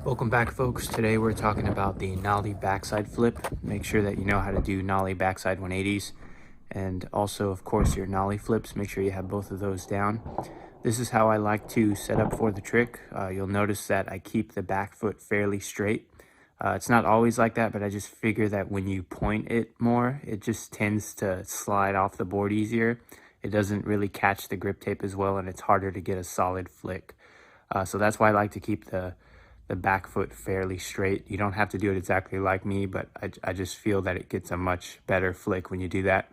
Welcome back, folks. Today we're talking about the nollie backside flip. Make sure that you know how to do nollie backside 180s, and also, of course, your nollie flips. Make sure you have both of those down. This is how I like to set up for the trick. You'll notice that I keep the back foot fairly straight. It's not always like that, but I just figure that when you point it more, it just tends to slide off the board easier. It doesn't really catch the grip tape as well, and it's harder to get a solid flick. So that's why I like to keep the back foot fairly straight. You don't have to do it exactly like me, but I just feel that it gets a much better flick when you do that.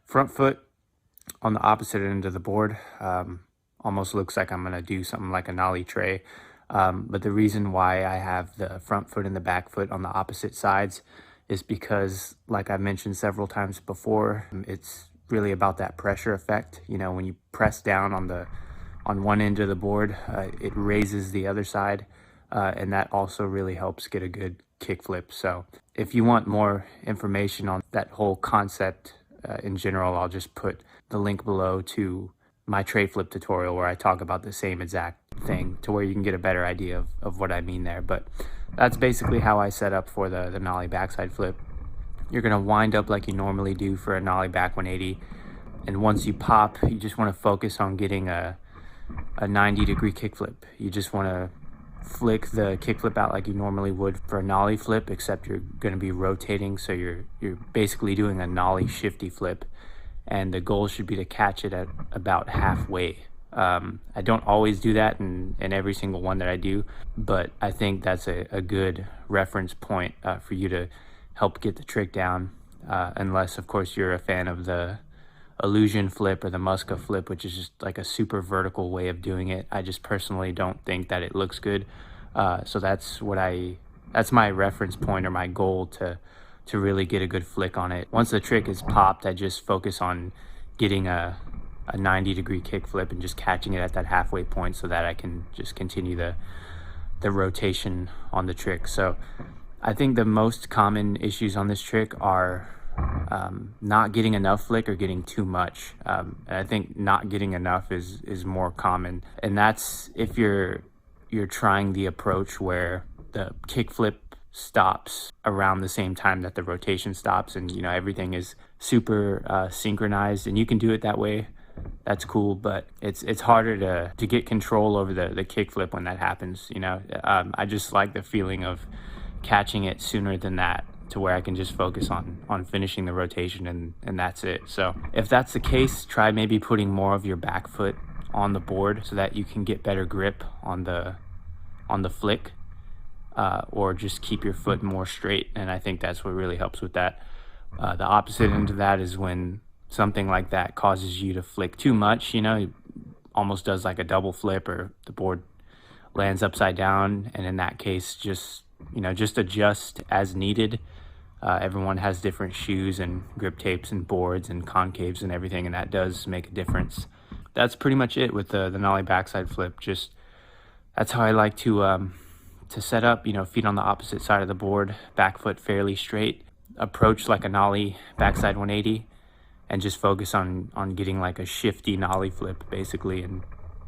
Front foot on the opposite end of the board. Almost looks like I'm gonna do something like a nollie tray. But the reason why I have the front foot and the back foot on the opposite sides is because, like I've mentioned several times before, it's really about that pressure effect. You know, when you press down on one end of the board, it raises the other side. And that also really helps get a good kickflip. So if you want more information on that whole concept in general, I'll just put the link below to my tray flip tutorial where I talk about the same exact thing, to where you can get a better idea of what I mean there. But that's basically how I set up for the nollie backside flip. You're gonna wind up like you normally do for a nollie back 180. And once you pop, you just wanna focus on getting a 90-degree kickflip. You just wanna flick the kickflip out like you normally would for a nollie flip, except you're going to be rotating, so you're basically doing a nollie shifty flip, and the goal should be to catch it at about halfway. I don't always do that in every single one that I do, but I think that's a good reference point for you to help get the trick down, unless of course you're a fan of the illusion flip or the Muska flip, which is just like a super vertical way of doing it. I just personally don't think that it looks good. So that's my reference point, or my goal, to really get a good flick on it. Once the trick is popped, I just focus on getting a 90-degree kick flip and just catching it at that halfway point so that I can just continue the rotation on the trick. So I think the most common issues on this trick are not getting enough flick or getting too much. And I think not getting enough is more common, and that's if you're trying the approach where the kickflip stops around the same time that the rotation stops, and you know everything is super synchronized, and you can do it that way. That's cool, but it's harder to get control over the kickflip when that happens. You know, I just like the feeling of catching it sooner than that, to where I can just focus on finishing the rotation, and that's it. So if that's the case, try maybe putting more of your back foot on the board so that you can get better grip on the flick, or just keep your foot more straight, and I think that's what really helps with that. The opposite end of that is when something like that causes you to flick too much, you know, it almost does like a double flip, or the board lands upside down, and in that case, just adjust as needed. Everyone has different shoes and grip tapes and boards and concaves and everything, and that does make a difference. That's pretty much it with the nollie backside flip. Just that's how I like to set up. You know, feet on the opposite side of the board, back foot fairly straight, approach like a nollie backside 180, and just focus on getting like a shifty nollie flip basically, and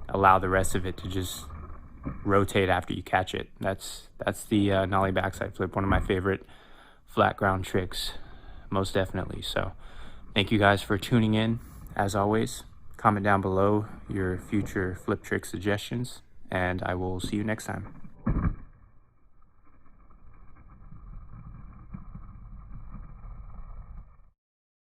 allow the rest of it to just rotate after you catch it. That's the nollie backside flip, one of my favorite flat ground tricks, most definitely. So thank you guys for tuning in. As always, comment down below your future flip trick suggestions, and I will see you next time.